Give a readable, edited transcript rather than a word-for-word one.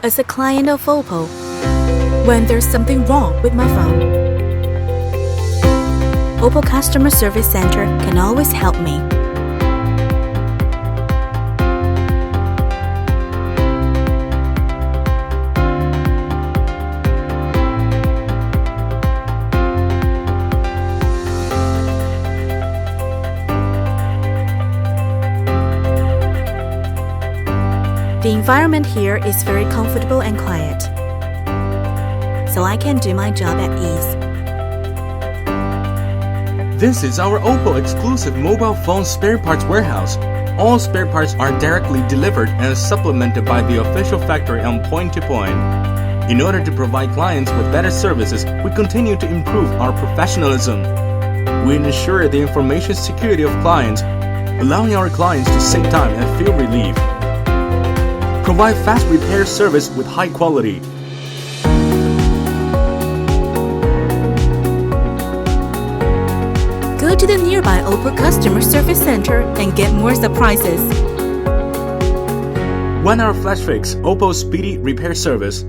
as a client of OPPO when there's something wrong with my phone. OPPO Customer Service Center can always help me. The environment here is very comfortable and quiet, so I can do my job at ease. This is our OPPO exclusive mobile phone spare parts warehouse. All spare parts are directly delivered and supplemented by the official factory on point-to-point. In order to provide clients with better services, we continue to improve our professionalism. We ensure the information security of clients, allowing our clients to save time and feel relief. Provide fast repair service with high quality. Go to the nearby OPPO Customer Service Center and get more surprises. 1 hour flash fix, OPPO Speedy Repair Service.